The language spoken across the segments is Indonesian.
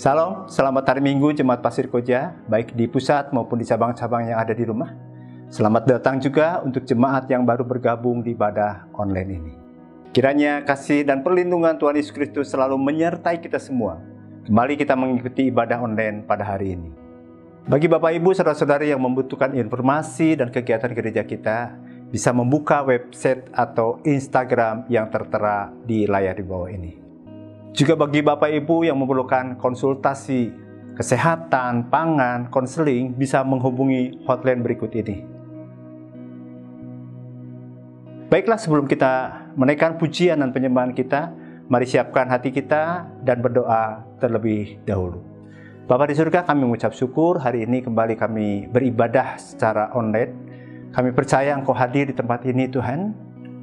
Salam, selamat hari Minggu Jemaat Pasir Koja, baik di pusat maupun di cabang-cabang yang ada di rumah. Selamat datang juga untuk jemaat yang baru bergabung di ibadah online ini. Kiranya kasih dan perlindungan Tuhan Yesus Kristus selalu menyertai kita semua. Kembali kita mengikuti ibadah online pada hari ini. Bagi Bapak Ibu, saudara-saudari yang membutuhkan informasi dan kegiatan gereja kita, bisa membuka website atau Instagram yang tertera di layar di bawah ini. Juga bagi Bapak Ibu yang memerlukan konsultasi kesehatan, pangan, konseling, bisa menghubungi hotline berikut ini. Baiklah, sebelum kita menaikkan pujian dan penyembahan kita, mari siapkan hati kita dan berdoa terlebih dahulu. Bapa di surga, kami mengucap syukur hari ini kembali kami beribadah secara online. Kami percaya Engkau hadir di tempat ini Tuhan.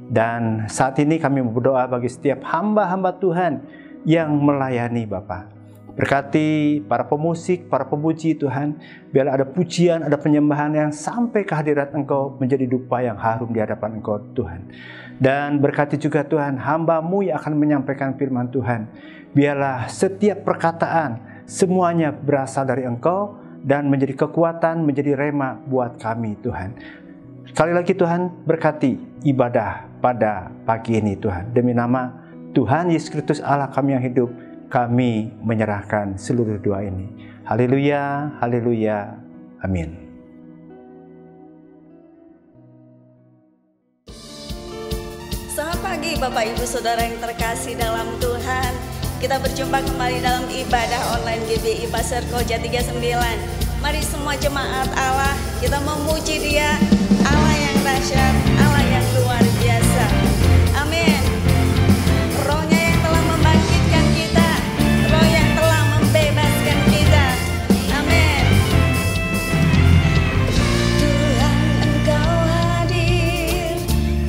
Dan saat ini kami berdoa bagi setiap hamba-hamba Tuhan yang melayani Bapa. Berkati para pemusik, para pemuji Tuhan, biarlah ada pujian, ada penyembahan yang sampai kehadirat Engkau menjadi dupa yang harum di hadapan Engkau Tuhan. Dan berkati juga Tuhan, hamba-Mu yang akan menyampaikan firman Tuhan. Biarlah setiap perkataan semuanya berasal dari Engkau dan menjadi kekuatan, menjadi rema buat kami Tuhan. Sekali lagi Tuhan, berkati ibadah pada pagi ini Tuhan. Demi nama Tuhan Yesus Kristus Allah kami yang hidup, kami menyerahkan seluruh doa ini. Haleluya, haleluya, amin. Selamat pagi Bapak Ibu Saudara yang terkasih dalam Tuhan. Kita berjumpa kembali dalam ibadah online GBI Pasir Koja 39. Mari semua jemaat Allah, kita memuji Dia, Allah yang dahsyat, Allah yang luar biasa. Amin. Rohnya yang telah membangkitkan kita, Roh yang telah membebaskan kita. Amin. Tuhan Engkau hadir,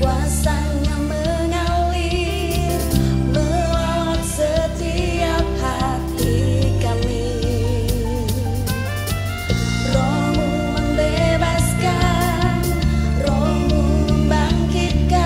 kuasa-Nya mengalir, melawat setiap hati kami. Roh-Mu membebaskan, Roh-Mu membangkitkan.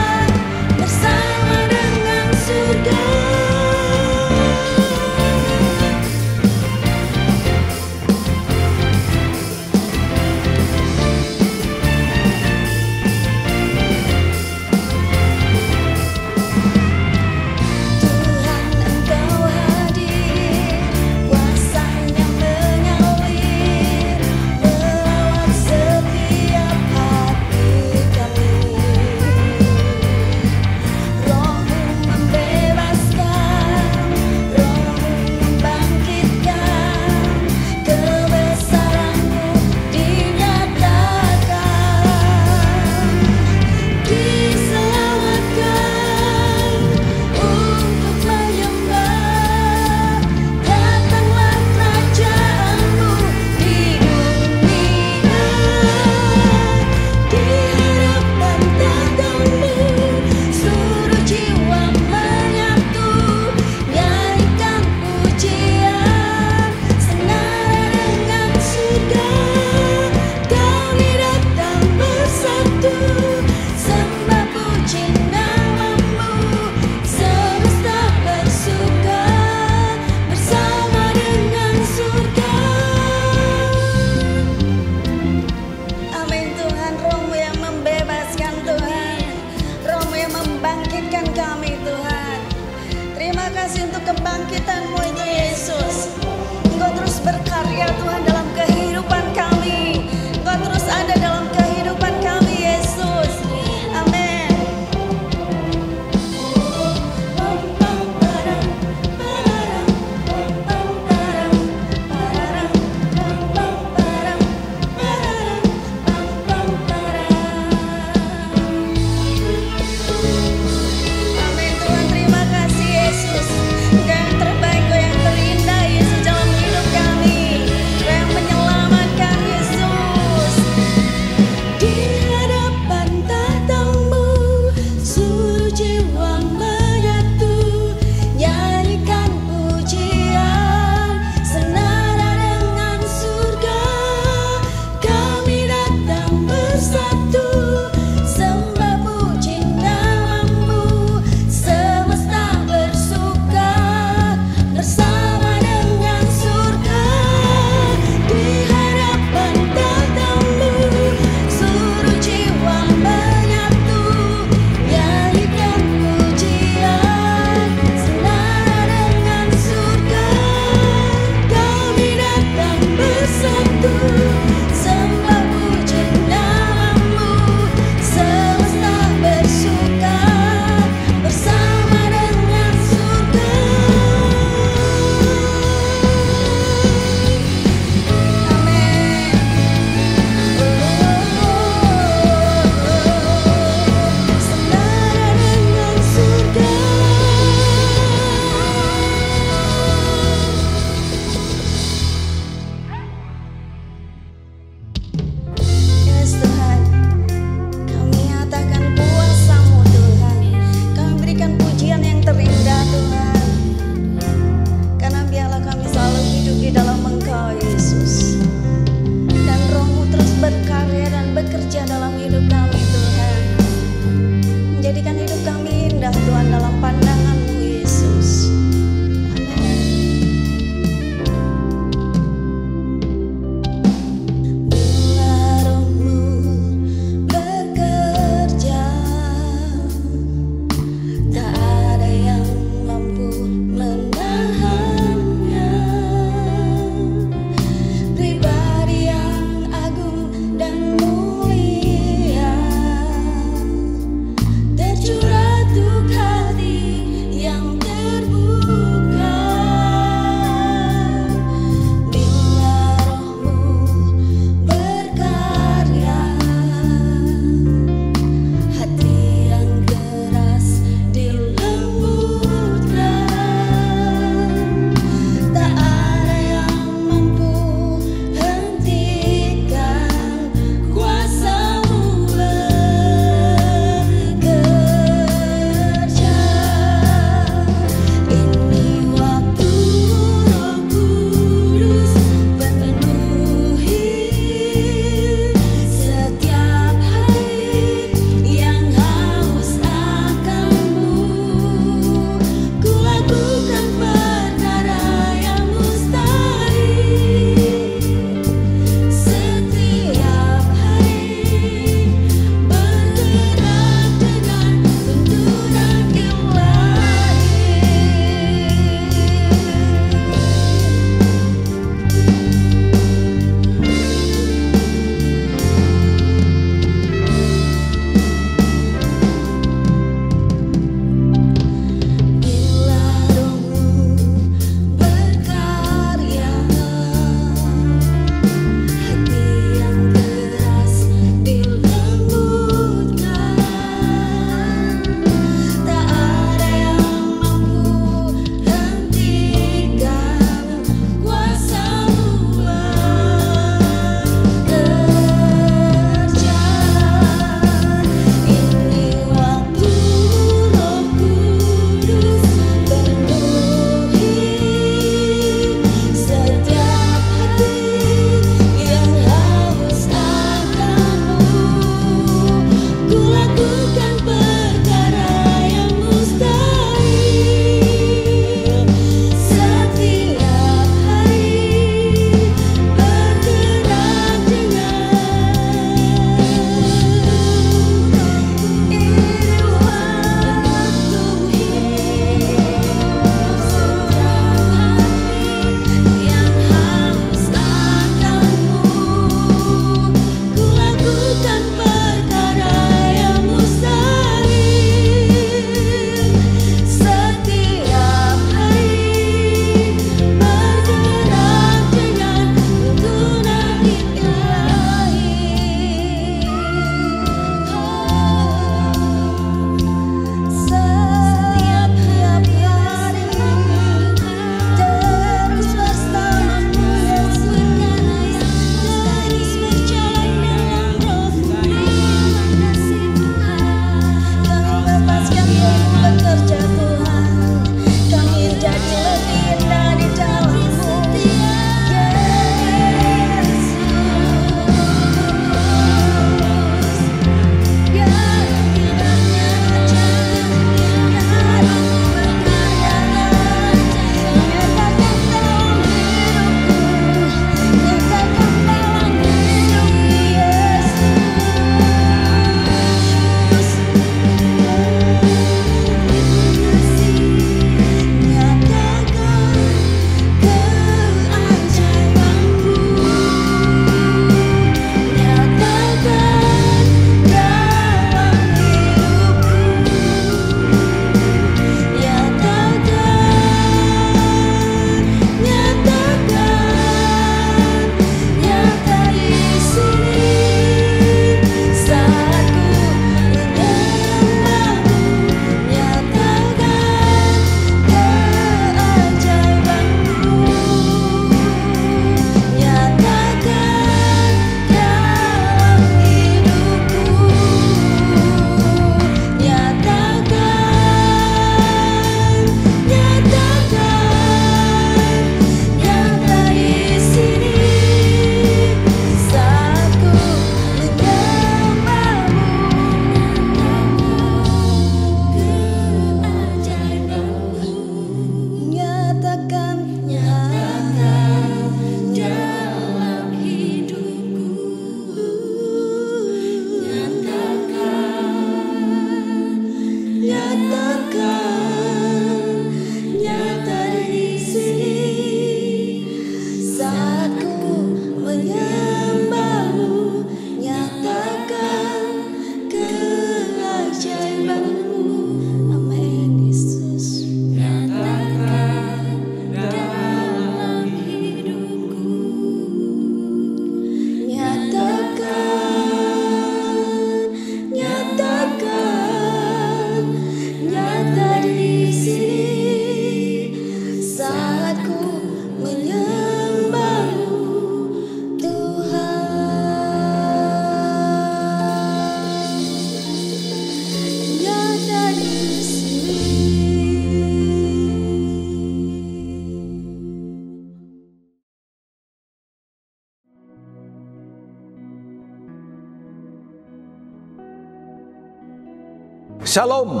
Shalom,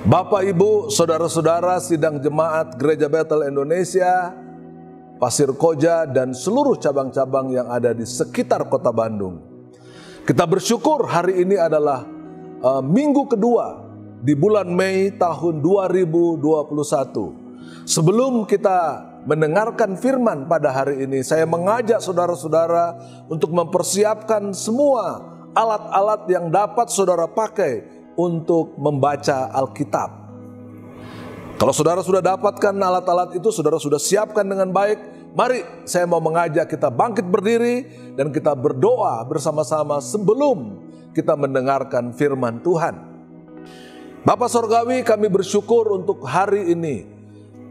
Bapak, Ibu, Saudara-saudara sidang jemaat Gereja Bethel Indonesia, Pasir Koja, dan seluruh cabang-cabang yang ada di sekitar kota Bandung. Kita bersyukur hari ini adalah minggu kedua di bulan Mei tahun 2021. Sebelum kita mendengarkan firman pada hari ini, saya mengajak saudara-saudara untuk mempersiapkan semua alat-alat yang dapat saudara pakai untuk membaca Alkitab. Kalau saudara sudah dapatkan alat-alat itu, saudara sudah siapkan dengan baik, mari saya mau mengajak kita bangkit berdiri dan kita berdoa bersama-sama sebelum kita mendengarkan firman Tuhan. Bapa Sorgawi, kami bersyukur untuk hari ini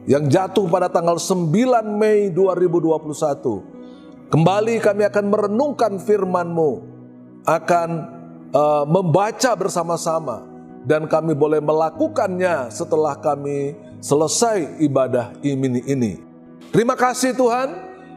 yang jatuh pada tanggal 9 Mei 2021. Kembali kami akan merenungkan firman-Mu, akan membaca bersama-sama, dan kami boleh melakukannya setelah kami selesai ibadah ini. Terima kasih Tuhan,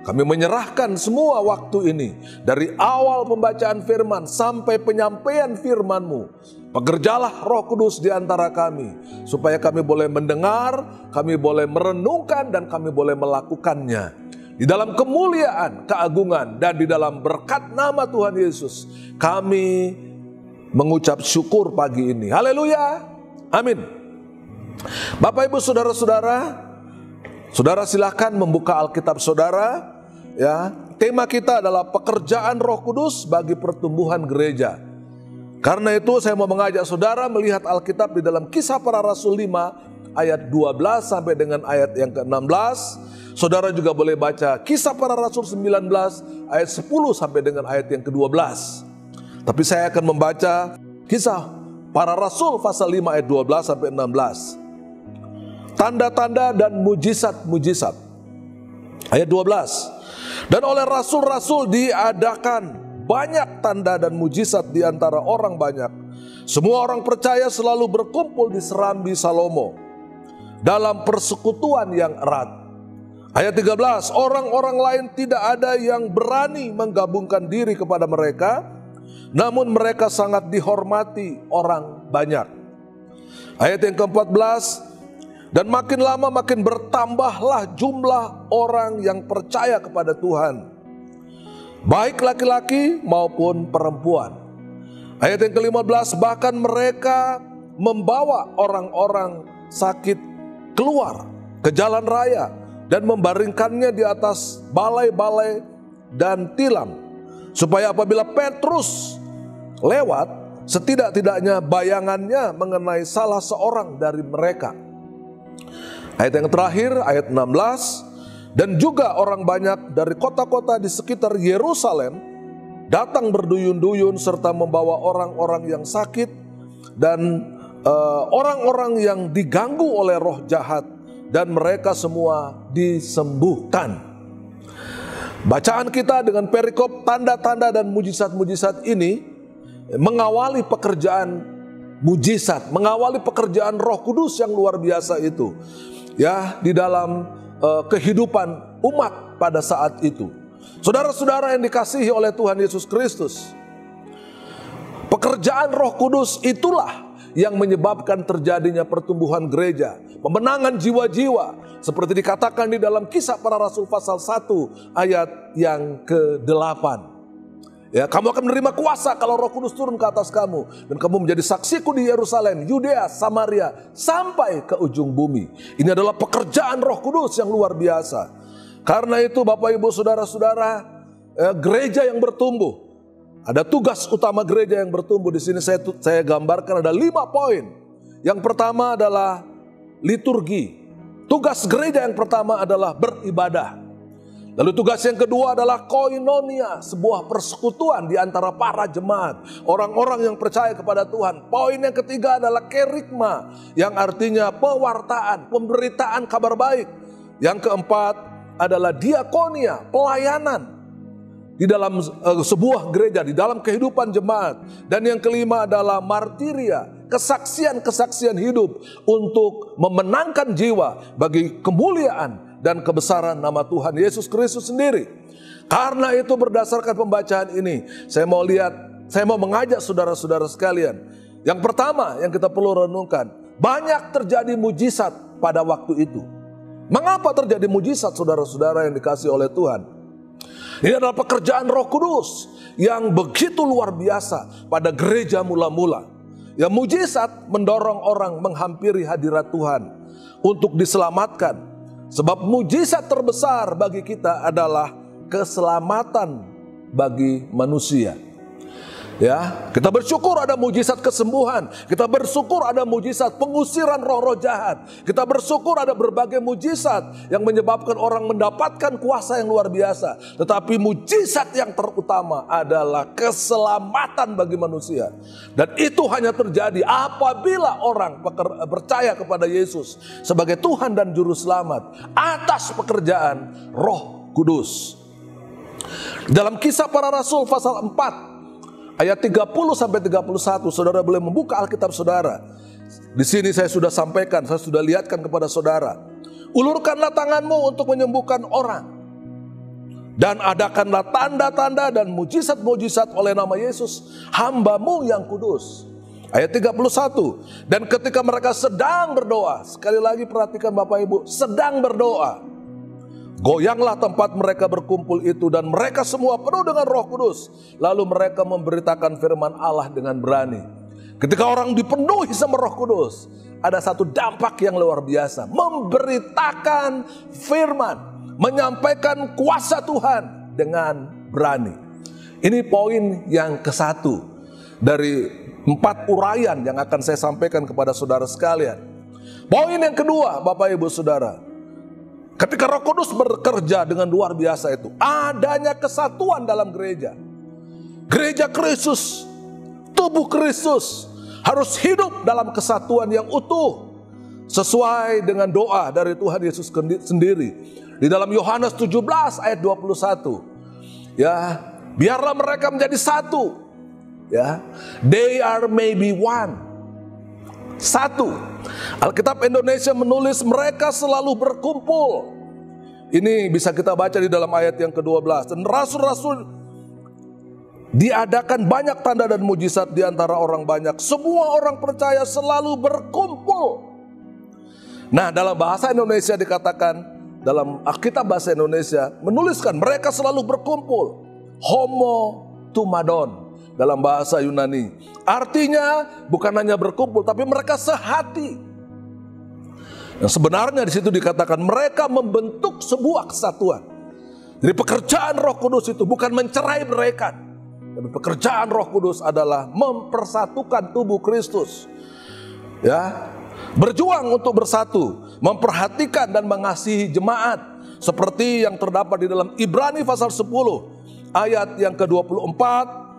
kami menyerahkan semua waktu ini, dari awal pembacaan firman sampai penyampaian firman-Mu. Pekerjalah Roh Kudus di antara kami, supaya kami boleh mendengar, kami boleh merenungkan, dan kami boleh melakukannya. Di dalam kemuliaan, keagungan, dan di dalam berkat nama Tuhan Yesus, kami mengucap syukur pagi ini. Haleluya. Amin. Bapak, Ibu, saudara-saudara, saudara silakan membuka Alkitab saudara. Ya, tema kita adalah pekerjaan Roh Kudus bagi pertumbuhan gereja. Karena itu saya mau mengajak saudara melihat Alkitab di dalam Kisah Para Rasul 5 ayat 12 sampai dengan ayat yang ke-16. Saudara juga boleh baca Kisah Para Rasul 19 ayat 10 sampai dengan ayat yang ke-12. Tapi saya akan membaca Kisah Para Rasul pasal 5 ayat 12 sampai 16. Tanda-tanda dan mujizat-mujizat. Ayat 12. Dan oleh rasul-rasul diadakan banyak tanda dan mujizat di antara orang banyak. Semua orang percaya selalu berkumpul di serambi Salomo dalam persekutuan yang erat. Ayat 13. Orang-orang lain tidak ada yang berani menggabungkan diri kepada mereka, namun mereka sangat dihormati orang banyak. Ayat yang ke-14. Dan makin lama makin bertambahlah jumlah orang yang percaya kepada Tuhan, baik laki-laki maupun perempuan. Ayat yang ke-15. Bahkan mereka membawa orang-orang sakit keluar ke jalan raya dan membaringkannya di atas balai-balai dan tilam, supaya apabila Petrus lewat, setidak-tidaknya bayangannya mengenai salah seorang dari mereka. Ayat yang terakhir, ayat 16. Dan juga orang banyak dari kota-kota di sekitar Yerusalem datang berduyun-duyun serta membawa orang-orang yang sakit dan orang-orang yang diganggu oleh roh jahat, dan mereka semua disembuhkan. Bacaan kita dengan perikop tanda-tanda dan mujizat-mujizat ini mengawali pekerjaan mujizat, mengawali pekerjaan Roh Kudus yang luar biasa itu, ya, di dalam kehidupan umat pada saat itu. Saudara-saudara yang dikasihi oleh Tuhan Yesus Kristus, pekerjaan Roh Kudus itulah yang menyebabkan terjadinya pertumbuhan gereja, pemenangan jiwa-jiwa, seperti dikatakan di dalam Kisah Para Rasul pasal 1 ayat yang ke-8. Ya, kamu akan menerima kuasa kalau Roh Kudus turun ke atas kamu, dan kamu menjadi saksiku di Yerusalem, Yudea, Samaria, sampai ke ujung bumi. Ini adalah pekerjaan Roh Kudus yang luar biasa. Karena itu Bapak, Ibu, saudara-saudara, gereja yang bertumbuh, ada tugas utama gereja yang bertumbuh. Di sini saya gambarkan ada 5 poin. Yang pertama adalah liturgi. Tugas gereja yang pertama adalah beribadah. Lalu tugas yang kedua adalah koinonia, sebuah persekutuan di antara para jemaat, orang-orang yang percaya kepada Tuhan. Poin yang ketiga adalah kerigma, yang artinya pewartaan, pemberitaan kabar baik. Yang keempat adalah diakonia, pelayanan di dalam sebuah gereja, di dalam kehidupan jemaat. Dan yang kelima adalah martiria, kesaksian-kesaksian hidup untuk memenangkan jiwa bagi kemuliaan dan kebesaran nama Tuhan Yesus Kristus sendiri. Karena itu berdasarkan pembacaan ini, saya mau mengajak saudara-saudara sekalian, Yang pertama yang kita perlu renungkan, banyak terjadi mujizat pada waktu itu. Mengapa terjadi mujizat, saudara-saudara yang dikasihi oleh Tuhan? Ini adalah pekerjaan Roh Kudus yang begitu luar biasa pada gereja mula-mula. Yang mujizat mendorong orang menghampiri hadirat Tuhan untuk diselamatkan. Sebab mujizat terbesar bagi kita adalah keselamatan bagi manusia. Ya, kita bersyukur ada mujizat kesembuhan, kita bersyukur ada mujizat pengusiran roh-roh jahat, kita bersyukur ada berbagai mujizat yang menyebabkan orang mendapatkan kuasa yang luar biasa. Tetapi mujizat yang terutama adalah keselamatan bagi manusia. Dan itu hanya terjadi apabila orang percaya kepada Yesus sebagai Tuhan dan Juru Selamat atas pekerjaan Roh Kudus. Dalam Kisah Para Rasul pasal 4 ayat 30-31, saudara boleh membuka Alkitab saudara. Di sini saya sudah sampaikan, saya sudah lihatkan kepada saudara. Ulurkanlah tanganmu untuk menyembuhkan orang, dan adakanlah tanda-tanda dan mujizat-mujizat oleh nama Yesus, hamba-Mu yang kudus. Ayat 31, dan ketika mereka sedang berdoa, sekali lagi perhatikan Bapak Ibu, sedang berdoa, goyanglah tempat mereka berkumpul itu, dan mereka semua penuh dengan Roh Kudus. Lalu mereka memberitakan firman Allah dengan berani. Ketika orang dipenuhi sama Roh Kudus, ada satu dampak yang luar biasa. Memberitakan firman, menyampaikan kuasa Tuhan dengan berani. Ini poin yang ke-1 dari 4 uraian yang akan saya sampaikan kepada saudara sekalian. Poin yang kedua, Bapak Ibu Saudara, ketika Roh Kudus bekerja dengan luar biasa itu, adanya kesatuan dalam gereja. Gereja Kristus, tubuh Kristus harus hidup dalam kesatuan yang utuh, sesuai dengan doa dari Tuhan Yesus sendiri. Di dalam Yohanes 17 ayat 21. Ya, biarlah mereka menjadi satu. Ya, they are maybe one. Satu. Alkitab Indonesia menulis mereka selalu berkumpul. Ini bisa kita baca di dalam ayat yang ke-12. Dan rasul-rasul diadakan banyak tanda dan mujizat di antara orang banyak. Semua orang percaya selalu berkumpul. Nah, dalam bahasa Indonesia dikatakan, dalam Alkitab bahasa Indonesia menuliskan mereka selalu berkumpul. Homo tumadon dalam bahasa Yunani. Artinya bukan hanya berkumpul, tapi mereka sehati. Yang sebenarnya di situ dikatakan mereka membentuk sebuah kesatuan. Jadi pekerjaan Roh Kudus itu bukan mencerai-beraikan, tapi pekerjaan Roh Kudus adalah mempersatukan tubuh Kristus. Ya, berjuang untuk bersatu, memperhatikan dan mengasihi jemaat, seperti yang terdapat di dalam Ibrani pasal 10 ayat yang ke-24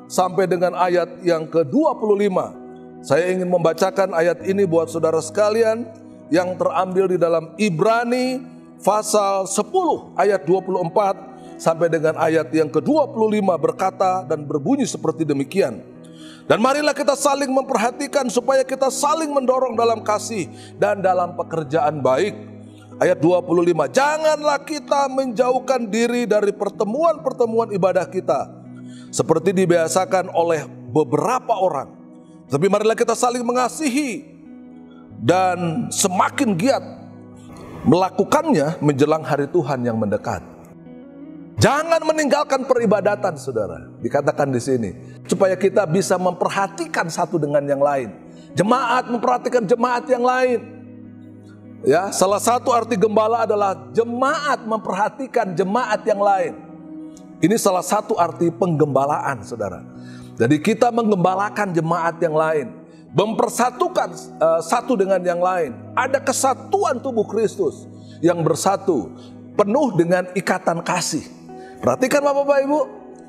sampai dengan ayat yang ke-25. Saya ingin membacakan ayat ini buat saudara sekalian, yang terambil di dalam Ibrani pasal 10 ayat 24 sampai dengan ayat yang ke-25, berkata dan berbunyi seperti demikian. Dan marilah kita saling memperhatikan supaya kita saling mendorong dalam kasih dan dalam pekerjaan baik. Ayat 25, janganlah kita menjauhkan diri dari pertemuan-pertemuan ibadah kita, seperti dibiasakan oleh beberapa orang. Tapi marilah kita saling mengasihi dan semakin giat melakukannya menjelang hari Tuhan yang mendekat. Jangan meninggalkan peribadatan, saudara. Dikatakan di sini supaya kita bisa memperhatikan satu dengan yang lain. Jemaat memperhatikan jemaat yang lain. Ya, salah satu arti gembala adalah jemaat memperhatikan jemaat yang lain. Ini salah satu arti penggembalaan, saudara. Jadi kita menggembalakan jemaat yang lain, mempersatukan satu dengan yang lain. Ada kesatuan tubuh Kristus yang bersatu, penuh dengan ikatan kasih. Perhatikan Bapak Ibu,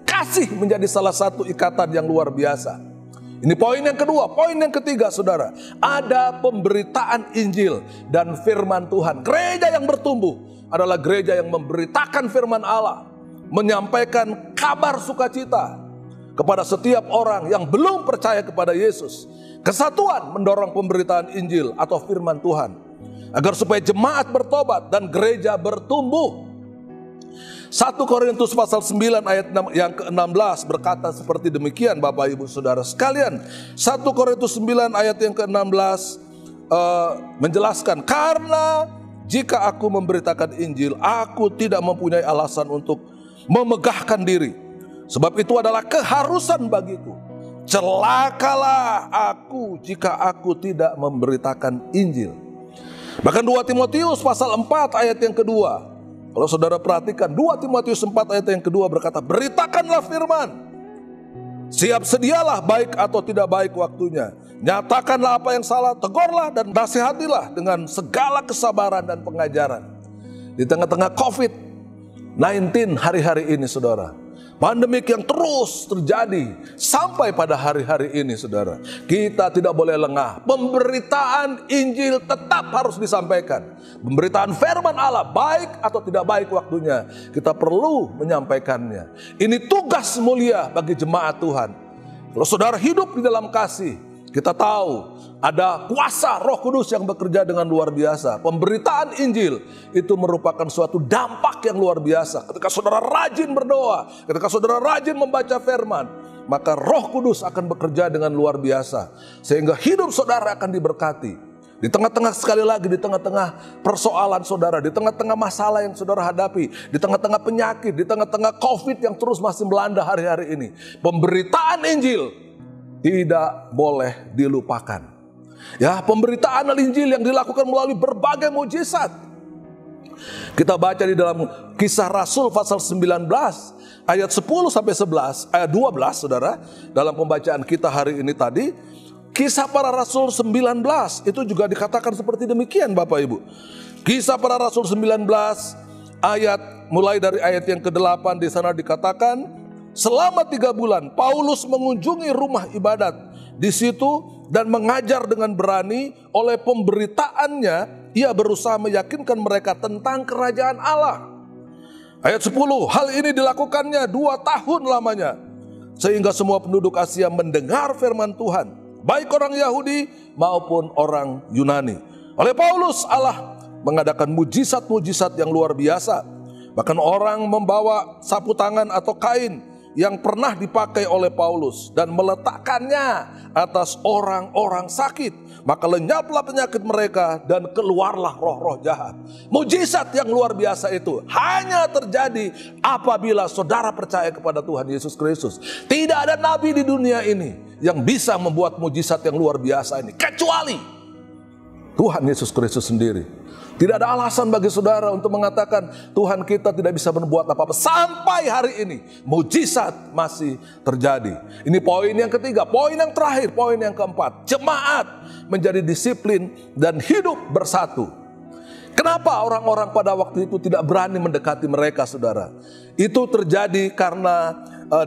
kasih menjadi salah satu ikatan yang luar biasa. Ini poin yang kedua. Poin yang ketiga, saudara, ada pemberitaan Injil dan firman Tuhan. Gereja yang bertumbuh adalah gereja yang memberitakan firman Allah, menyampaikan kabar sukacita kepada setiap orang yang belum percaya kepada Yesus. Kesatuan mendorong pemberitaan Injil atau firman Tuhan, agar supaya jemaat bertobat dan gereja bertumbuh. 1 Korintus pasal 9 ayat yang ke-16 berkata seperti demikian Bapak Ibu Saudara sekalian. 1 Korintus 9 ayat yang ke-16 menjelaskan, karena jika aku memberitakan Injil, aku tidak mempunyai alasan untuk memegahkan diri, sebab itu adalah keharusan bagiku. Celakalah aku jika aku tidak memberitakan Injil. Bahkan 2 Timotius pasal 4 ayat yang kedua, kalau saudara perhatikan 2 Timotius 4 ayat yang kedua berkata, beritakanlah firman, siap sedialah baik atau tidak baik waktunya, nyatakanlah apa yang salah, tegurlah dan nasihatilah dengan segala kesabaran dan pengajaran. Di tengah-tengah COVID-19 hari-hari ini saudara, pandemik yang terus terjadi sampai pada hari-hari ini saudara, kita tidak boleh lengah. Pemberitaan Injil tetap harus disampaikan. Pemberitaan firman Allah baik atau tidak baik waktunya, kita perlu menyampaikannya. Ini tugas mulia bagi jemaat Tuhan. Kalau saudara hidup di dalam kasih, kita tahu ada kuasa Roh Kudus yang bekerja dengan luar biasa. Pemberitaan Injil itu merupakan suatu dampak yang luar biasa. Ketika saudara rajin berdoa, ketika saudara rajin membaca firman, maka Roh Kudus akan bekerja dengan luar biasa. Sehingga hidup saudara akan diberkati. Di tengah-tengah, sekali lagi, di tengah-tengah persoalan saudara, di tengah-tengah masalah yang saudara hadapi, di tengah-tengah penyakit, di tengah-tengah COVID yang terus masih melanda hari-hari ini, pemberitaan Injil tidak boleh dilupakan. Ya, pemberitaan Injil yang dilakukan melalui berbagai mujizat. Kita baca di dalam Kisah Rasul pasal 19 ayat 10 sampai 11, ayat 12 saudara, dalam pembacaan kita hari ini tadi, Kisah Para Rasul 19 itu juga dikatakan seperti demikian Bapak Ibu. Kisah Para Rasul 19 ayat mulai dari ayat yang ke-8 di sana dikatakan, selama 3 bulan Paulus mengunjungi rumah ibadat di situ dan mengajar dengan berani. Oleh pemberitaannya ia berusaha meyakinkan mereka tentang kerajaan Allah. Ayat 10, hal ini dilakukannya 2 tahun lamanya, sehingga semua penduduk Asia mendengar firman Tuhan, baik orang Yahudi maupun orang Yunani. Oleh Paulus Allah mengadakan mujizat-mujizat yang luar biasa. Bahkan orang membawa sapu tangan atau kain yang pernah dipakai oleh Paulus dan meletakkannya atas orang-orang sakit, maka lenyaplah penyakit mereka dan keluarlah roh-roh jahat. Mujizat yang luar biasa itu hanya terjadi apabila saudara percaya kepada Tuhan Yesus Kristus. Tidak ada nabi di dunia ini yang bisa membuat mujizat yang luar biasa ini kecuali Tuhan Yesus Kristus sendiri. Tidak ada alasan bagi saudara untuk mengatakan Tuhan kita tidak bisa berbuat apa-apa. Sampai hari ini mujizat masih terjadi. Ini poin yang ketiga. Poin yang terakhir, poin yang keempat, jemaat menjadi disiplin dan hidup bersatu. Kenapa orang-orang pada waktu itu tidak berani mendekati mereka saudara? Itu terjadi karena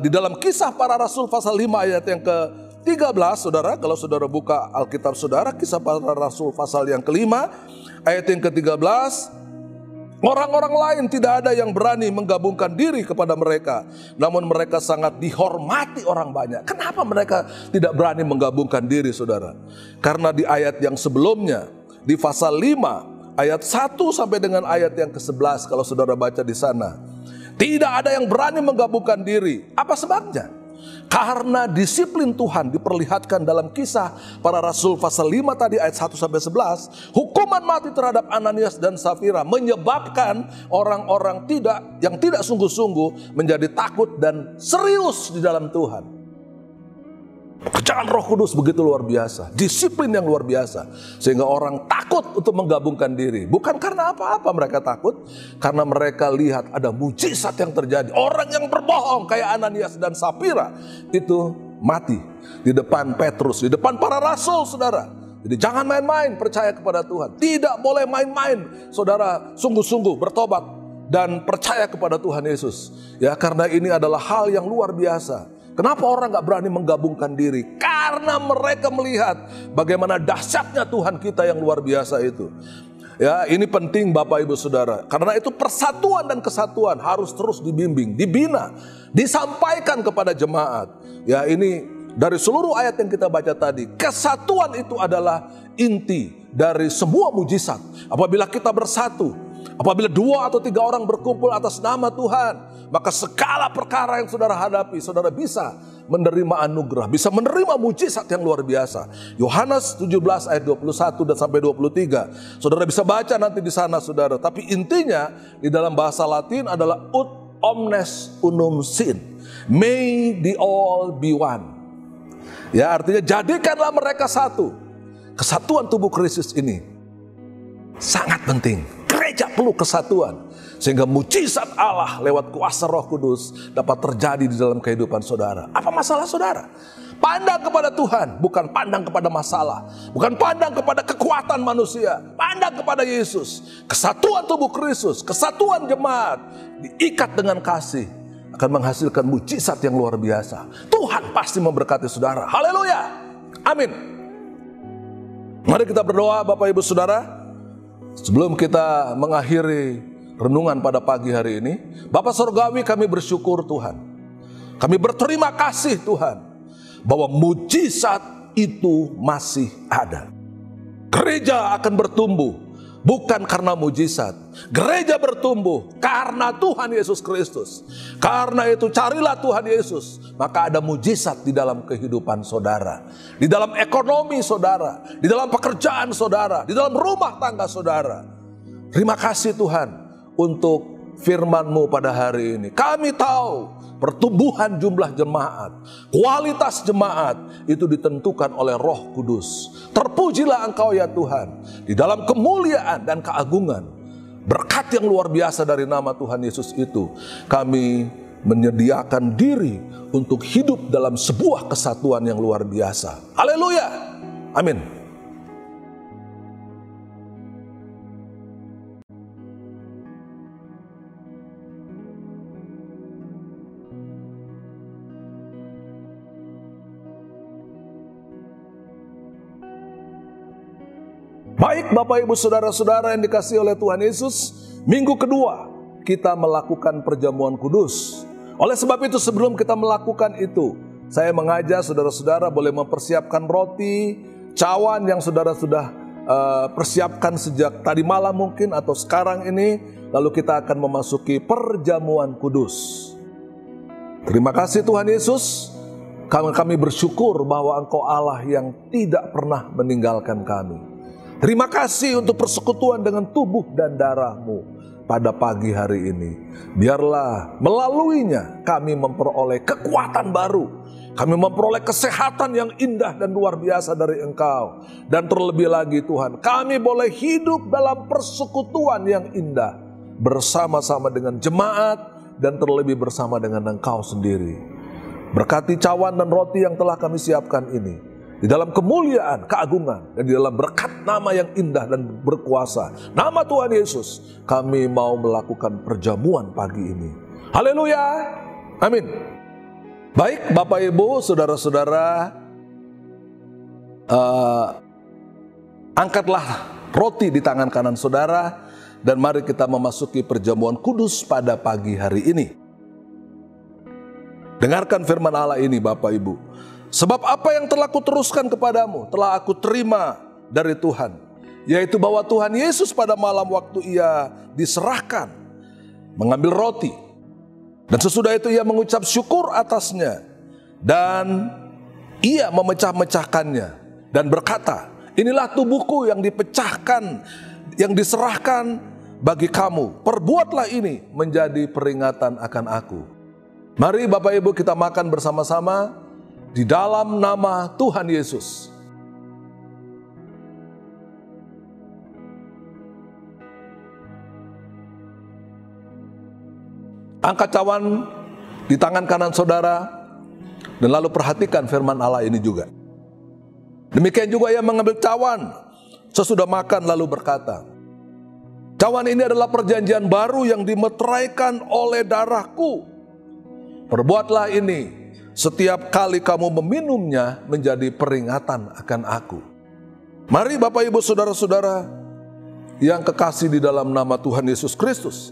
di dalam Kisah Para Rasul pasal 5 ayat yang ke-13 saudara, kalau saudara buka Alkitab saudara, Kisah Para Rasul pasal yang ke-5 ayat yang ke-13, orang-orang lain tidak ada yang berani menggabungkan diri kepada mereka, namun mereka sangat dihormati orang banyak. Kenapa mereka tidak berani menggabungkan diri saudara? Karena di ayat yang sebelumnya, di pasal 5 ayat 1 sampai dengan ayat yang ke-11, kalau saudara baca di sana, tidak ada yang berani menggabungkan diri. Apa sebabnya? Karena disiplin Tuhan diperlihatkan dalam Kisah Para Rasul pasal 5 tadi ayat 1 sampai 11. Hukuman mati terhadap Ananias dan Safira menyebabkan orang-orang yang tidak sungguh-sungguh menjadi takut dan serius di dalam Tuhan. Pekerjaan Roh Kudus begitu luar biasa, disiplin yang luar biasa, sehingga orang takut untuk menggabungkan diri. Bukan karena apa-apa mereka takut, karena mereka lihat ada mujizat yang terjadi. Orang yang berbohong kayak Ananias dan Safira itu mati di depan Petrus, di depan para rasul saudara. Jadi jangan main-main percaya kepada Tuhan. Tidak boleh main-main saudara, sungguh-sungguh bertobat dan percaya kepada Tuhan Yesus. Ya, karena ini adalah hal yang luar biasa. Kenapa orang gak berani menggabungkan diri? Karena mereka melihat bagaimana dahsyatnya Tuhan kita yang luar biasa itu. Ya, ini penting Bapak Ibu Saudara. Karena itu persatuan dan kesatuan harus terus dibimbing, dibina, disampaikan kepada jemaat. Ya, ini dari seluruh ayat yang kita baca tadi, kesatuan itu adalah inti dari semua mujizat. Apabila kita bersatu, Apabila 2 atau 3 orang berkumpul atas nama Tuhan, maka segala perkara yang saudara hadapi, saudara bisa menerima anugerah, bisa menerima mujizat yang luar biasa. Yohanes 17 ayat 21 dan sampai 23. Saudara bisa baca nanti di sana, saudara. Tapi intinya di dalam bahasa Latin adalah ut omnes unum sin. May the all be one. Ya, artinya jadikanlah mereka satu. Kesatuan tubuh Kristus ini sangat penting. Gereja perlu kesatuan, sehingga mujizat Allah lewat kuasa Roh Kudus dapat terjadi di dalam kehidupan saudara. Apa masalah saudara? Pandang kepada Tuhan, bukan pandang kepada masalah, bukan pandang kepada kekuatan manusia, pandang kepada Yesus. Kesatuan tubuh Kristus, kesatuan jemaat diikat dengan kasih akan menghasilkan mujizat yang luar biasa. Tuhan pasti memberkati saudara. Haleluya. Amin. Mari kita berdoa Bapak Ibu Saudara. Sebelum kita mengakhiri renungan pada pagi hari ini, Bapa Surgawi, kami bersyukur Tuhan. Kami berterima kasih Tuhan bahwa mujizat itu masih ada. Gereja akan bertumbuh bukan karena mujizat. Gereja bertumbuh karena Tuhan Yesus Kristus. Karena itu carilah Tuhan Yesus, maka ada mujizat di dalam kehidupan saudara, di dalam ekonomi saudara, di dalam pekerjaan saudara, di dalam rumah tangga saudara. Terima kasih Tuhan untuk firman-Mu pada hari ini. Kami tahu pertumbuhan jumlah jemaat, kualitas jemaat itu ditentukan oleh Roh Kudus. Terpujilah Engkau ya Tuhan, di dalam kemuliaan dan keagungan, berkat yang luar biasa dari nama Tuhan Yesus itu, kami menyediakan diri untuk hidup dalam sebuah kesatuan yang luar biasa. Haleluya. Amin. Baik Bapak Ibu Saudara-saudara yang dikasihi oleh Tuhan Yesus, minggu kedua kita melakukan perjamuan kudus. Oleh sebab itu sebelum kita melakukan itu, saya mengajak saudara-saudara boleh mempersiapkan roti, cawan yang saudara sudah persiapkan sejak tadi malam mungkin atau sekarang ini. Lalu kita akan memasuki perjamuan kudus. Terima kasih Tuhan Yesus, kami bersyukur bahwa Engkau Allah yang tidak pernah meninggalkan kami. Terima kasih untuk persekutuan dengan tubuh dan darah-Mu pada pagi hari ini. Biarlah melaluinya kami memperoleh kekuatan baru. Kami memperoleh kesehatan yang indah dan luar biasa dari Engkau. Dan terlebih lagi Tuhan, kami boleh hidup dalam persekutuan yang indah bersama-sama dengan jemaat dan terlebih bersama dengan Engkau sendiri. Berkati cawan dan roti yang telah kami siapkan ini, di dalam kemuliaan, keagungan, dan di dalam berkat nama yang indah dan berkuasa, nama Tuhan Yesus, kami mau melakukan perjamuan pagi ini. Haleluya. Amin. Baik Bapak Ibu, Saudara-saudara, angkatlah roti di tangan kanan saudara, dan mari kita memasuki perjamuan kudus pada pagi hari ini. Dengarkan firman Allah ini Bapak Ibu. Sebab apa yang telah kuteruskan kepadamu telah aku terima dari Tuhan, yaitu bahwa Tuhan Yesus pada malam waktu Ia diserahkan mengambil roti, dan sesudah itu Ia mengucap syukur atasnya, dan Ia memecah-mecahkannya dan berkata, inilah tubuhku yang dipecahkan, yang diserahkan bagi kamu. Perbuatlah ini menjadi peringatan akan aku. Mari Bapak Ibu kita makan bersama-sama di dalam nama Tuhan Yesus. Angkat cawan di tangan kanan saudara, dan lalu perhatikan firman Allah ini juga. Demikian juga Ia mengambil cawan sesudah makan lalu berkata, cawan ini adalah perjanjian baru yang dimeteraikan oleh darahku. Perbuatlah ini setiap kali kamu meminumnya menjadi peringatan akan aku. Mari Bapak Ibu Saudara-saudara yang kekasih di dalam nama Tuhan Yesus Kristus,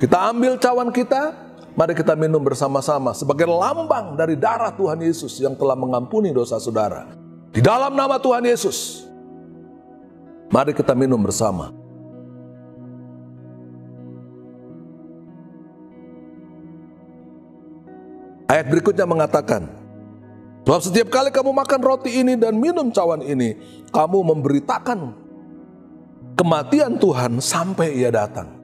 kita ambil cawan kita, mari kita minum bersama-sama sebagai lambang dari darah Tuhan Yesus yang telah mengampuni dosa saudara. Di dalam nama Tuhan Yesus, mari kita minum bersama. Ayat berikutnya mengatakan, sebab setiap kali kamu makan roti ini dan minum cawan ini, kamu memberitakan kematian Tuhan sampai Ia datang.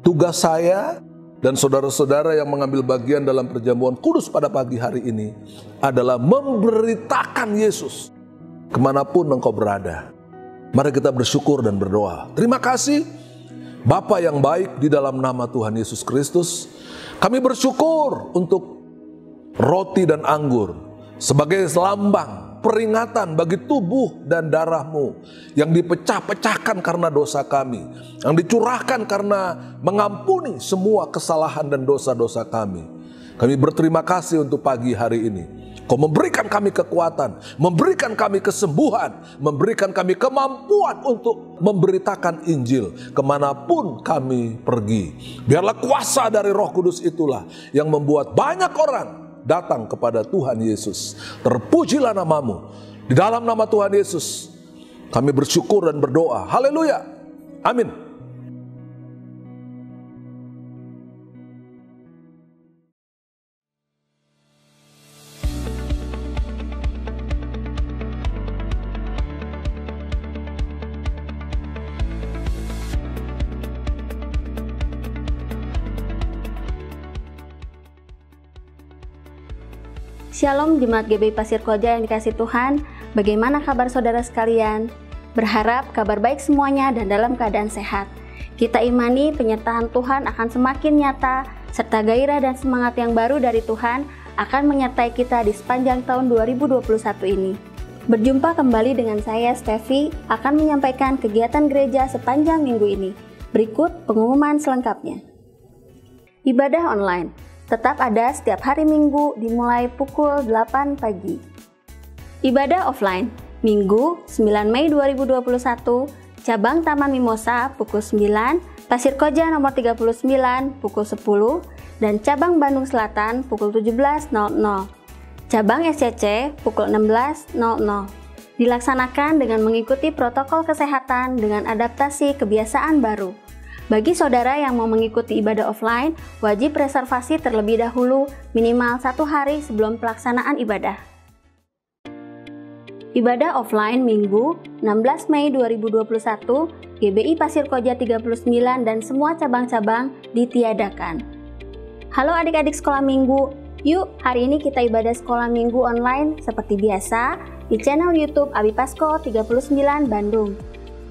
Tugas saya dan saudara-saudara yang mengambil bagian dalam perjamuan kudus pada pagi hari ini adalah memberitakan Yesus kemanapun engkau berada. Mari kita bersyukur dan berdoa. Terima kasih Bapa yang baik, di dalam nama Tuhan Yesus Kristus, kami bersyukur untuk roti dan anggur sebagai lambang peringatan bagi tubuh dan darah-Mu yang dipecah-pecahkan karena dosa kami, yang dicurahkan karena mengampuni semua kesalahan dan dosa-dosa kami. Kami berterima kasih untuk pagi hari ini. Kau memberikan kami kekuatan, memberikan kami kesembuhan, memberikan kami kemampuan untuk memberitakan Injil kemanapun kami pergi. Biarlah kuasa dari Roh Kudus itulah yang membuat banyak orang datang kepada Tuhan Yesus. Terpujilah nama-Mu. Di dalam nama Tuhan Yesus kami bersyukur dan berdoa. Haleluya. Amin. Shalom Jemaat GBI Pasir Koja yang dikasihi Tuhan, bagaimana kabar saudara sekalian? Berharap kabar baik semuanya dan dalam keadaan sehat. Kita imani penyertaan Tuhan akan semakin nyata, serta gairah dan semangat yang baru dari Tuhan akan menyertai kita di sepanjang tahun 2021 ini. Berjumpa kembali dengan saya, Stevi, akan menyampaikan kegiatan gereja sepanjang minggu ini. Berikut pengumuman selengkapnya. Ibadah online tetap ada setiap hari Minggu dimulai pukul 8 pagi. Ibadah offline, Minggu 9 Mei 2021, cabang Taman Mimosa pukul 9, Pasir Koja nomor 39 pukul 10, dan cabang Bandung Selatan pukul 17.00. Cabang SCC pukul 16.00. Dilaksanakan dengan mengikuti protokol kesehatan dengan adaptasi kebiasaan baru. Bagi saudara yang mau mengikuti ibadah offline, wajib reservasi terlebih dahulu minimal 1 hari sebelum pelaksanaan ibadah. Ibadah offline Minggu 16 Mei 2021, GBI Pasir Koja 39 dan semua cabang-cabang ditiadakan. Halo adik-adik sekolah minggu, yuk hari ini kita ibadah sekolah minggu online seperti biasa di channel YouTube Abi Pasko 39 Bandung.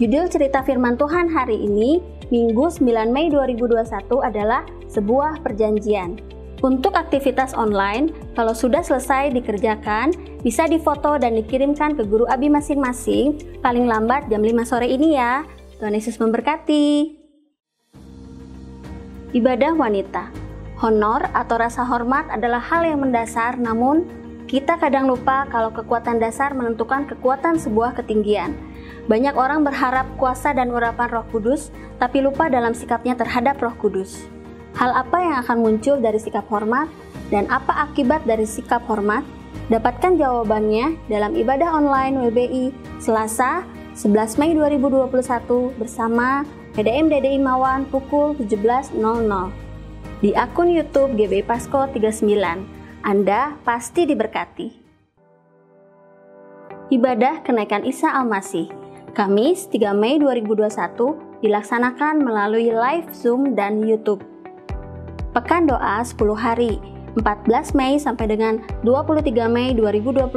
Judul cerita firman Tuhan hari ini, Minggu 9 Mei 2021 adalah sebuah perjanjian. Untuk aktivitas online, kalau sudah selesai dikerjakan, bisa difoto dan dikirimkan ke guru Abi masing-masing, paling lambat jam 5 sore ini ya. Tuhan Yesus memberkati. Ibadah wanita. Honor atau rasa hormat adalah hal yang mendasar, namun kita kadang lupa kalau kekuatan dasar menentukan kekuatan sebuah ketinggian. Banyak orang berharap kuasa dan urapan Roh Kudus, tapi lupa dalam sikapnya terhadap Roh Kudus. Hal apa yang akan muncul dari sikap hormat, dan apa akibat dari sikap hormat? Dapatkan jawabannya dalam ibadah online WBI Selasa 11 Mei 2021 bersama PDM DDI Mawan pukul 17.00 di akun YouTube GBI Pasko 39. Anda pasti diberkati. Ibadah kenaikan Isa Al-Masih Kamis 3 Mei 2021 dilaksanakan melalui live Zoom dan YouTube. Pekan doa 10 hari 14 Mei sampai dengan 23 Mei 2021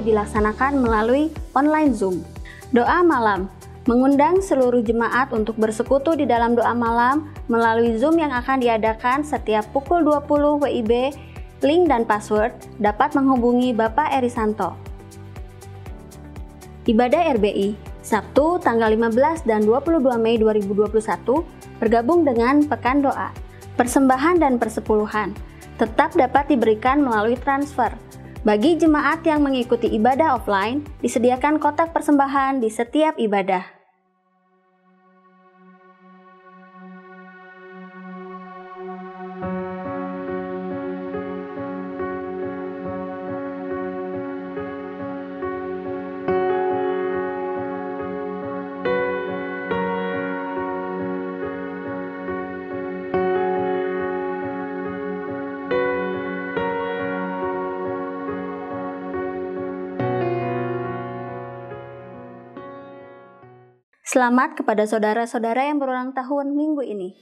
dilaksanakan melalui online Zoom. Doa malam mengundang seluruh jemaat untuk bersekutu di dalam doa malam melalui Zoom yang akan diadakan setiap pukul 20 WIB. Link dan password dapat menghubungi Bapak Erisanto. Ibadah RBI Sabtu tanggal 15 dan 22 Mei 2021 bergabung dengan Pekan Doa. Persembahan dan persepuluhan tetap dapat diberikan melalui transfer. Bagi jemaat yang mengikuti ibadah offline, disediakan kotak persembahan di setiap ibadah. Selamat kepada saudara-saudara yang berulang tahun minggu ini.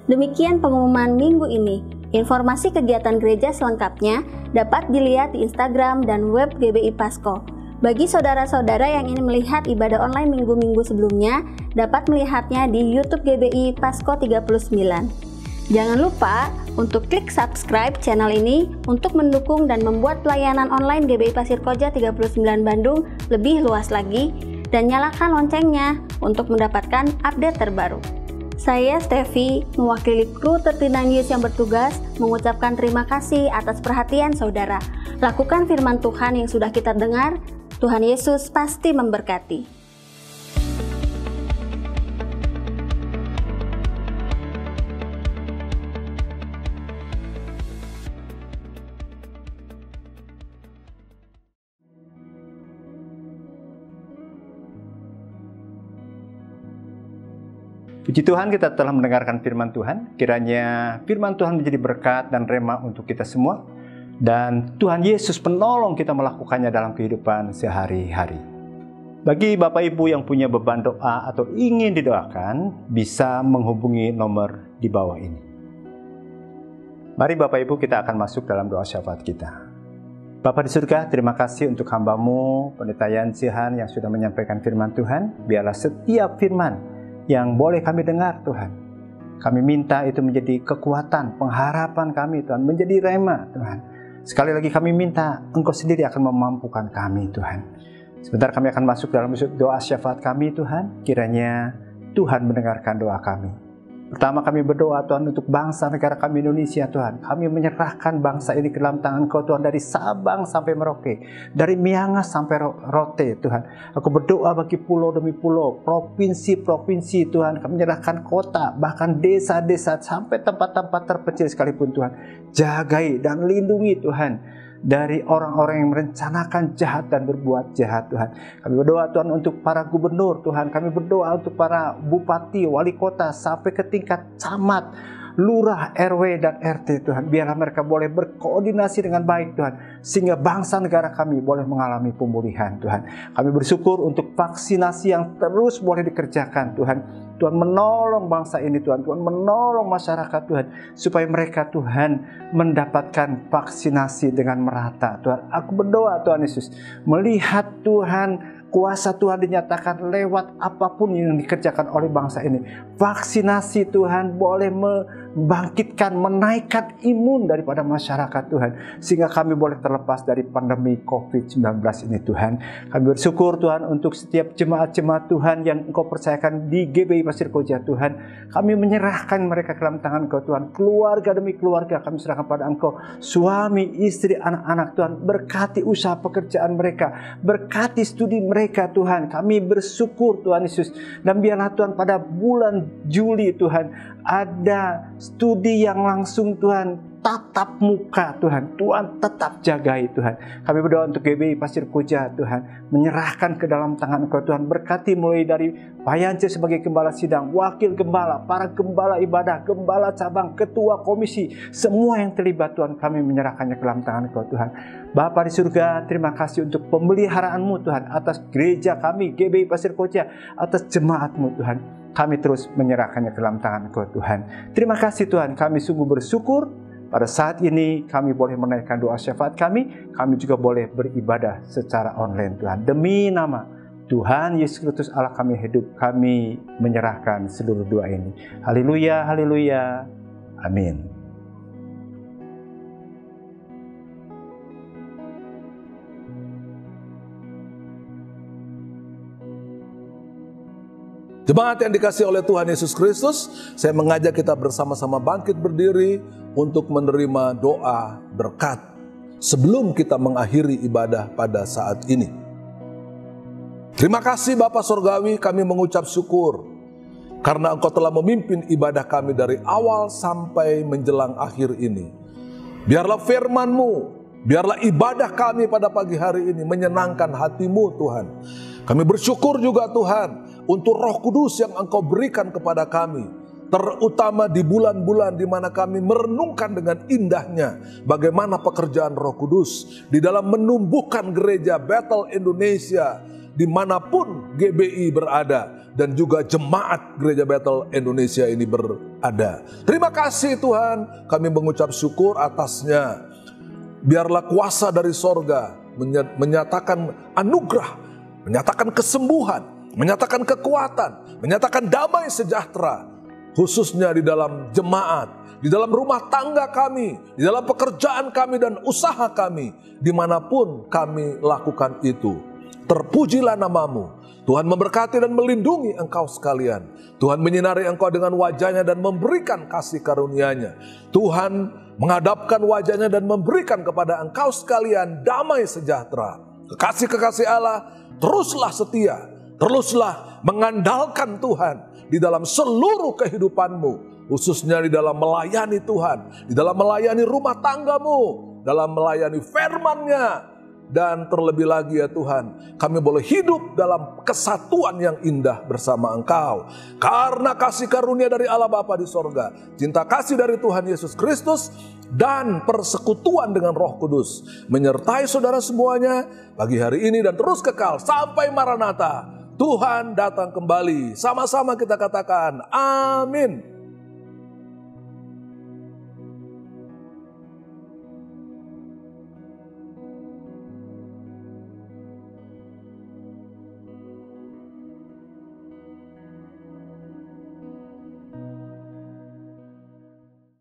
Demikian pengumuman minggu ini. Informasi kegiatan gereja selengkapnya dapat dilihat di Instagram dan web GBI Pasko. Bagi saudara-saudara yang ingin melihat ibadah online minggu-minggu sebelumnya, dapat melihatnya di YouTube GBI Pasko 39. Jangan lupa untuk klik subscribe channel ini untuk mendukung dan membuat pelayanan online GBI Pasir Koja 39 Bandung lebih luas lagi, dan nyalakan loncengnya untuk mendapatkan update terbaru. Saya Stevi, mewakili kru 39 News yang bertugas, mengucapkan terima kasih atas perhatian saudara. Lakukan firman Tuhan yang sudah kita dengar. Tuhan Yesus pasti memberkati. Puji Tuhan, kita telah mendengarkan firman Tuhan. Kiranya firman Tuhan menjadi berkat dan rema untuk kita semua. Dan Tuhan Yesus penolong kita melakukannya dalam kehidupan sehari-hari. Bagi Bapak Ibu yang punya beban doa atau ingin didoakan, bisa menghubungi nomor di bawah ini. Mari Bapak Ibu, kita akan masuk dalam doa syafaat kita. Bapa di surga, terima kasih untuk hamba-Mu, Pendeta Yansihan yang sudah menyampaikan firman Tuhan. Biarlah setiap firman yang boleh kami dengar, Tuhan, kami minta itu menjadi kekuatan, pengharapan kami, Tuhan, menjadi rema, Tuhan. Sekali lagi kami minta Engkau sendiri akan memampukan kami, Tuhan. Sebentar kami akan masuk dalam doa syafaat kami, Tuhan. Kiranya Tuhan mendengarkan doa kami. Pertama kami berdoa, Tuhan, untuk bangsa negara kami Indonesia, Tuhan. Kami menyerahkan bangsa ini ke dalam tangan Engkau, Tuhan, dari Sabang sampai Merauke, dari Miangas sampai Rote, Tuhan. Aku berdoa bagi pulau demi pulau, provinsi-provinsi, Tuhan. Kami menyerahkan kota, bahkan desa-desa, sampai tempat-tempat terpencil sekalipun, Tuhan. Jagai dan lindungi, Tuhan, dari orang-orang yang merencanakan jahat dan berbuat jahat, Tuhan. Kami berdoa, Tuhan, untuk para gubernur, Tuhan. Kami berdoa untuk para bupati, wali kota, sampai ke tingkat camat, lurah, RW, dan RT, Tuhan. Biarlah mereka boleh berkoordinasi dengan baik, Tuhan, sehingga bangsa negara kami boleh mengalami pemulihan, Tuhan. Kami bersyukur untuk vaksinasi yang terus boleh dikerjakan, Tuhan. Tuhan menolong bangsa ini, Tuhan. Tuhan menolong masyarakat, Tuhan, supaya mereka, Tuhan, mendapatkan vaksinasi dengan merata, Tuhan. Aku berdoa, Tuhan Yesus, melihat, Tuhan, kuasa Tuhan dinyatakan lewat apapun yang dikerjakan oleh bangsa ini. Vaksinasi, Tuhan, boleh membangkitkan, menaikkan imun daripada masyarakat, Tuhan, sehingga kami boleh terlepas dari pandemi COVID-19 ini, Tuhan. Kami bersyukur, Tuhan, untuk setiap jemaat-jemaat Tuhan yang Engkau percayakan di GBI Pasir Koja, Tuhan. Kami menyerahkan mereka ke dalam tangan Engkau, Tuhan. Keluarga demi keluarga kami serahkan pada Engkau. Suami, istri, anak-anak, Tuhan. Berkati usaha pekerjaan mereka, berkati studi mereka, Tuhan. Kami bersyukur, Tuhan Yesus. Dan biarlah, Tuhan, pada bulan Juli, Tuhan, ada studi yang langsung, Tuhan, tatap muka, Tuhan. Tuhan tetap jagai, Tuhan. Kami berdoa untuk GBI Pasir Koja, Tuhan, menyerahkan ke dalam tangan Engkau, Tuhan. Berkati mulai dari Pak Yance sebagai gembala sidang, wakil gembala, para gembala ibadah, gembala cabang, ketua komisi, semua yang terlibat, Tuhan, kami menyerahkannya ke dalam tangan Engkau, Tuhan. Bapa di surga, terima kasih untuk pemeliharaan-Mu, Tuhan, atas gereja kami, GBI Pasir Koja, atas jemaat-Mu, Tuhan. Kami terus menyerahkannya ke dalam tangan Engkau, Tuhan. Terima kasih, Tuhan, kami sungguh bersyukur. pada saat ini kami boleh menaikkan doa syafaat kami juga boleh beribadah secara online Tuhan. Demi nama Tuhan Yesus Kristus Allah kami hidup, kami menyerahkan seluruh doa ini. Haleluya, haleluya, amin. Jemaat yang dikasihi oleh Tuhan Yesus Kristus, saya mengajak kita bersama-sama bangkit berdiri untuk menerima doa berkat sebelum kita mengakhiri ibadah pada saat ini. Terima kasih Bapa Sorgawi, kami mengucap syukur karena Engkau telah memimpin ibadah kami dari awal sampai menjelang akhir ini. Biarlah firman-Mu, biarlah ibadah kami pada pagi hari ini menyenangkan hati-Mu Tuhan. Kami bersyukur juga Tuhan untuk Roh Kudus yang Engkau berikan kepada kami, terutama di bulan-bulan di mana kami merenungkan dengan indahnya bagaimana pekerjaan Roh Kudus di dalam menumbuhkan gereja Bethel Indonesia dimanapun GBI berada dan juga jemaat gereja Bethel Indonesia ini berada. Terima kasih Tuhan, kami mengucap syukur atasnya. Biarlah kuasa dari sorga menyatakan anugerah, menyatakan kesembuhan, menyatakan kekuatan, menyatakan damai sejahtera, khususnya di dalam jemaat, di dalam rumah tangga kami, di dalam pekerjaan kami dan usaha kami, dimanapun kami lakukan itu. Terpujilah nama-Mu. Tuhan memberkati dan melindungi engkau sekalian. Tuhan menyinari engkau dengan wajahnya dan memberikan kasih karunia-Nya. Tuhan menghadapkan wajahnya dan memberikan kepada engkau sekalian damai sejahtera. Kekasih-kekasih Allah, teruslah setia, teruslah mengandalkan Tuhan di dalam seluruh kehidupanmu, khususnya di dalam melayani Tuhan, di dalam melayani rumah tanggamu, dalam melayani firman-Nya. Dan terlebih lagi ya Tuhan, kami boleh hidup dalam kesatuan yang indah bersama Engkau. Karena kasih karunia dari Allah Bapa di sorga, cinta kasih dari Tuhan Yesus Kristus, dan persekutuan dengan Roh Kudus menyertai saudara semuanya pagi hari ini dan terus kekal sampai Maranatha. Tuhan datang kembali. Sama-sama kita katakan amin.